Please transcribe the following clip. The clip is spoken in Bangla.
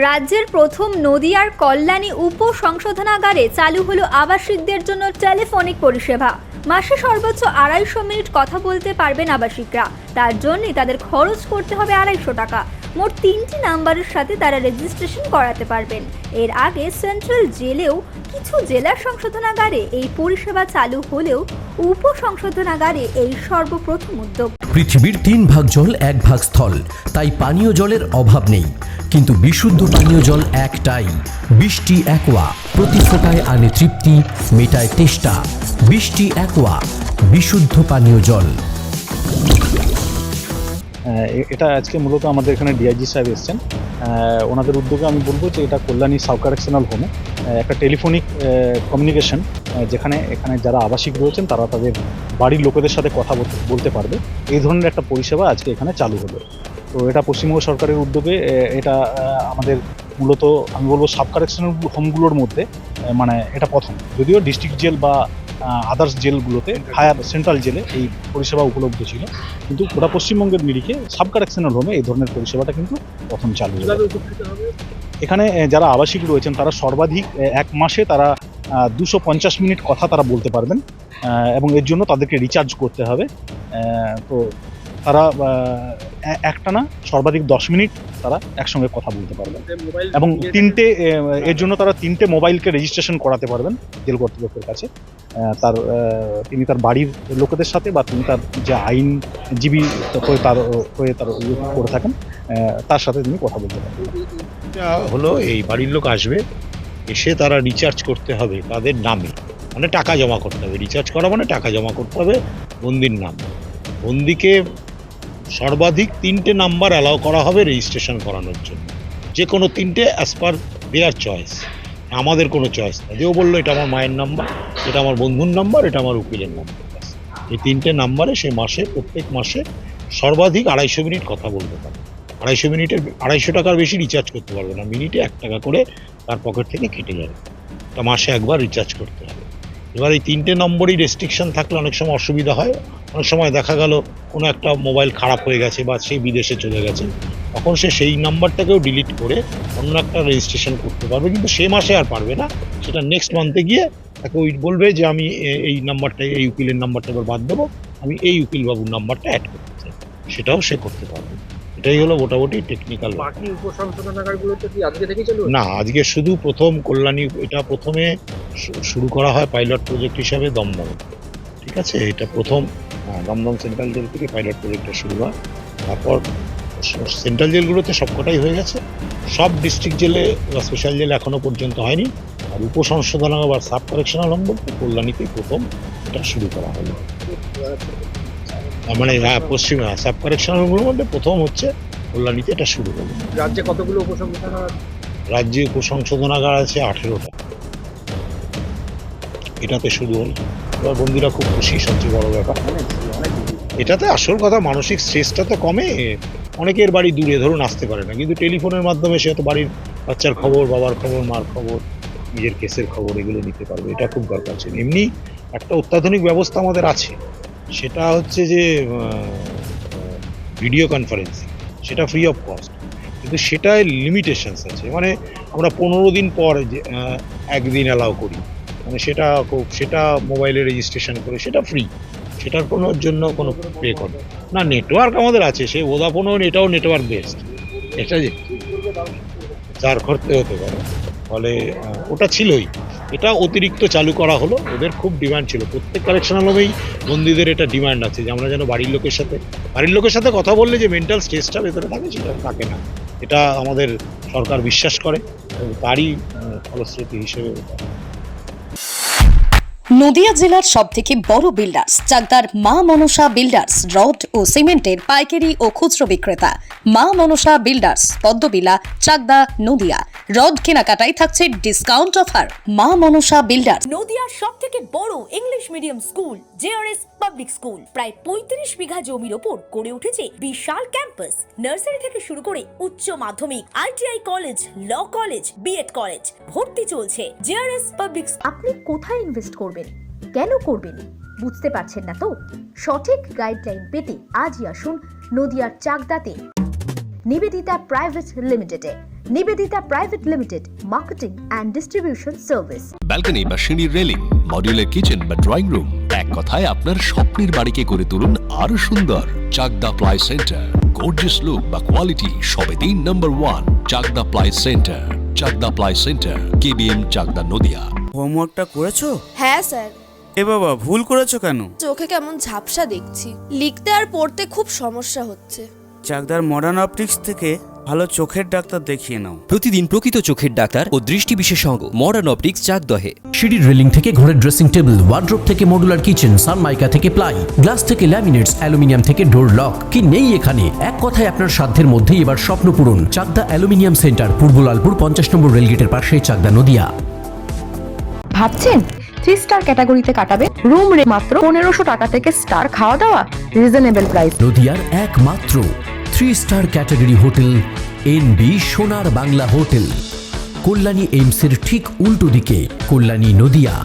রাজ্যের প্রথম নদিয়ার কল্যাণী উপ সংশোধনাগারে চালু হলো আবাসিকদের জন্য টেলিফোনিক পরিষেবা। মাসে সর্বোচ্চ 250 মিনিট কথা বলতে পারবেন আবাসিকরা। তার জন্যই তাদের খরচ করতে হবে 250 টাকা। মোট 3টি নাম্বারের সাথে তারা রেজিস্ট্রেশন করাতে পারবেন। এর আগে সেন্ট্রাল জেলেও কিছু জেলার সংশোধনাগারে এই পরিষেবা চালু হলেও উপ সংশোধনাগারে এই সর্বপ্রথম উদ্যোগ। পৃথিবীর 3 ভাগ জল 1 ভাগ স্থল, তাই পানীয় জলের অভাব নেই। কিন্তু বিশুদ্ধ পানীয় জল একটাই, বৃষ্টি অ্যাকোয়া। প্রতি ফোঁটায় আনে তৃপ্তি, মেটায় তেষ্টা। বৃষ্টি অ্যাকোয়া, বিশুদ্ধ পানীয় জল। এটা আজকে মূলত আমাদের এখানে ডিআইজি সাহেব এসেছেন। ওনাদের উদ্যোগে আমি বলবো যে এটা কল্যাণী সাব কারেকশনাল হোমে একটা টেলিফোনিক কমিউনিকেশন, যেখানে এখানে যারা আবাসিক রয়েছেন তারা তাদের বাড়ির লোকেদের সাথে কথা বলতে পারবে। এই ধরনের একটা পরিষেবা আজকে এখানে চালু হলো। তো এটা পশ্চিমবঙ্গ সরকারের উদ্যোগে। এটা আমাদের মূলত আমি বলবো সাব কারেকশনাল হোমগুলোর মধ্যে মানে এটা প্রথম। যদিও ডিস্ট্রিক্ট জেল বা আদার্স জেলগুলোতে হায়ার সেন্ট্রাল জেলে এই পরিষেবা উপলব্ধ ছিল, কিন্তু গোটা পশ্চিমবঙ্গের নিরিখে সাব কারেকশনাল হোমে এই ধরনের পরিষেবাটা কিন্তু প্রথম চালু হবে। এখানে যারা আবাসিক রয়েছেন তারা সর্বাধিক 1 মাসে তারা 250 মিনিট কথা তারা বলতে পারবেন, এবং এর জন্য তাদেরকে রিচার্জ করতে হবে। তো তারা একটানা সর্বাধিক 10 মিনিট তারা একসঙ্গে কথা বলতে পারবেন, এবং এর জন্য তারা 3টে মোবাইলকে রেজিস্ট্রেশন করাতে পারবেন জেল কর্তৃপক্ষের কাছে। তিনি তার বাড়ির লোকেদের সাথে বা তিনি তার যে আইনজীবী হয়ে তার করে থাকেন তার সাথে তিনি কথা বলতে পারবেন। এটা হলো এই বাড়ির লোক আসবে, এসে তারা রিচার্জ করতে হবে তাদের নামে, মানে টাকা জমা করতে হবে। রিচার্জ করা মানে টাকা জমা করতে হবে বন্দির নাম। বন্দিকে সর্বাধিক 3টে নাম্বার অ্যালাউ করা হবে রেজিস্ট্রেশন করানোর জন্য, যে কোনো 3টে অ্যাজ পার দেয়ার চয়েস। আমাদের কোনো চয়েস না, যেও বললো এটা আমার মায়ের নাম্বার, এটা আমার বন্ধুর নাম্বার, এটা আমার উকিলের নাম্বার। এই 3টে নাম্বারে সে প্রত্যেক মাসে সর্বাধিক 250 মিনিট কথা বলতে পারে। 250 মিনিটের 250 টাকার বেশি রিচার্জ করতে পারবে না। মিনিটে 1 টাকা করে তার পকেট থেকে কেটে যাবে। তা মাসে একবার রিচার্জ করতে হবে। এবার এই 3টে নম্বরই রেস্ট্রিকশন থাকলে অনেক সময় অসুবিধা হয়। অনেক সময় দেখা গেল কোনো একটা মোবাইল খারাপ হয়ে গেছে বা সেই বিদেশে চলে গেছে, তখন সে সেই নাম্বারটাকেও ডিলিট করে অন্য একটা রেজিস্ট্রেশন করতে পারবে, কিন্তু সে মাসে আর পারবে না। সেটা নেক্সট মান্থে গিয়ে তাকে বলবে যে আমি এই নাম্বারটা, এই উকিলের নাম্বারটা এবার বাদ দেবো, আমি এই উকিল বাবুর নাম্বারটা অ্যাড করতে চাই, সেটাও সে করতে পারবে। এটাই হলো মোটামুটি টেকনিক্যাল। বাকি উপসংশোধনাগারগুলোতে কি আজকে থেকেই চালু? না, আজকে শুধু প্রথম কল্যাণী। এটা প্রথমে শুরু করা হয় পাইলট প্রজেক্ট হিসাবে দমদমে। ঠিক আছে, এটা প্রথম দমদম সেন্ট্রাল জেল থেকে পাইলট প্রজেক্টটা শুরু হয়। তারপর সেন্ট্রাল জেলগুলোতে সবকটাই হয়ে গেছে। সব ডিস্ট্রিক্ট জেলে বা স্পেশাল জেলে এখনও পর্যন্ত হয়নি। আর উপসংশোধনাগার বা সাব কারেকশনাল হোম বলতে কল্যাণীতেই প্রথম এটা শুরু করা হলো। মানে পশ্চিমে সাব কারেকশনাল হোমগুলোর মধ্যে প্রথম হচ্ছে কল্যাণীতে এটা শুরু হলো। রাজ্যে কতগুলো উপসংশোধনাগার? রাজ্যে উপসংশোধনাগার আছে 18টা। এটাতে শুরু হল। এবার বন্দিরা খুব খুশি, সবচেয়ে বড় ব্যাপার। এটাতে আসল কথা মানসিক স্ট্রেসটা তো কমে। অনেকের বাড়ি দূরে, ধরুন আসতে পারে না, কিন্তু টেলিফোনের মাধ্যমে সে তো বাড়ির বাচ্চার খবর, বাবার খবর, মার খবর, নিজের কেসের খবর এগুলো নিতে পারবে। এটা খুব দরকার ছিল। এমনি একটা অত্যাধুনিক ব্যবস্থা আমাদের আছে, সেটা হচ্ছে যে ভিডিও কনফারেন্সিং, সেটা ফ্রি অফ কস্ট, কিন্তু সেটায় লিমিটেশনস আছে। মানে আমরা 15 দিন পর একদিন অ্যালাউ করি, মানে সেটা মোবাইলে রেজিস্ট্রেশন করে, সেটা ফ্রি, সেটার জন্য কোনো পে করে না। নেটওয়ার্ক আমাদের আছে, সে ভোদাফোনও, এটাও নেটওয়ার্ক বেসড। এটা যে যার করতে হতে পারে, ফলে ওটা ছিলই। এটা অতিরিক্ত চালু করা হলো, ওদের খুব ডিমান্ড ছিল। প্রত্যেক কারেকশনাল হোমেই বন্দীদের এটা ডিমান্ড আছে যে আমরা যেন বাড়ির লোকের সাথে কথা বললে যে মেন্টাল স্ট্রেসটা ভেতরে থাকে সেটা থাকে না। এটা আমাদের সরকার বিশ্বাস করে, তারই ফলশ্রুতি হিসেবে। নদিয়া জেলার সবথেকে বড় বিল্ডার্স চাকদার মা মনসা বিল্ডার্স, রড ও সিমেন্টের পাইকারি ও খুচরো বিক্রেতা। মা মনসা বিল্ডার্স, পদ্মবিলা, চাকদা, নদিয়া। রড কেনাকাটায় থাকছে ডিসকাউন্ট অফার। মা মনসা বিল্ডার্স। নদিয়ার সবথেকে বড় English medium school JRS public school, প্রায় 35 বিঘা জমির ওপর গড়ে উঠেছে বিশাল ক্যাম্পাস। নার্সারি থেকে শুরু করে উচ্চ মাধ্যমিক, ITI college, law college, B Ed college, ভর্তি চলছে। JRS public. আপনি কোথায় ইনভেস্ট করবেন, কেন করবেন বুঝতে পারছেন না তো? সঠিক গাইডলাইন পেতে আজই আসুন নদিয়ার চাকদাতে নিবেদিতা প্রাইভেট লিমিটেডে। Nivedita private limited, marketing and distribution service. Balcony বা সিঁড়ির রেলিং, মডিউলার কিচেন বা ড্রয়িং রুম, এক কথায় আপনার স্বপ্নের বাড়িকে করে তুলুন আরো সুন্দর। Chakdah ply centre, gorgeous look বা কোয়ালিটি সবে দিন number 1। Chakdah ply centre, Chakdah ply centre, KBM, Chakdah, Nadia. হোমওয়ার্কটা করেছো? হ্যাঁ স্যার। এ বাবা, ভুল করেছো কেন? চোখে কেমন ঝাপসা দেখছি, লিখতে আর পড়তে খুব সমস্যা হচ্ছে। চাকদার মডার্ন অপটিক্স থেকে ভালো চোখের ডাক্তার দেখিয়ে নাও। প্রতিদিন প্রকৃত চোখের ডাক্তার ও দৃষ্টি বিশেষজ্ঞ মডার্ন অপটিক্স, চাকদহে। সিঁড়ির রেলিং থেকে ঘরের ড্রেসিং টেবিল, ওয়ার্ড্রোব থেকে মডুলার কিচেন, সানমাইকা থেকে প্লাই, গ্লাস থেকে ল্যামিনেটস, অ্যালুমিনিয়াম থেকে ডোর লক, কি নেই এখানে? এক কথায় আপনার সাধ্যের মধ্যেই এবার স্বপ্ন পূরণ। চাকদা অ্যালুমিনিয়াম সেন্টার, পূর্ব লালপুর 50 নম্বর রেলগেটের পাশে, চাকদা, নদিয়া। ভাবছেন 3 স্টার ক্যাটাগরিতে কাটাবে? রুম রে মাত্র 1500 টাকা থেকে স্টার, খাওয়া দাওয়া রিজনেবল প্রাইস। নদিয়ার একমাত্র 3 স্টার ক্যাটাগরি হোটেল এনবি সোনার বাংলা হোটেল, কল্যাণী এইমসের ঠিক উল্টো দিকে, কল্যাণী, নদিয়া।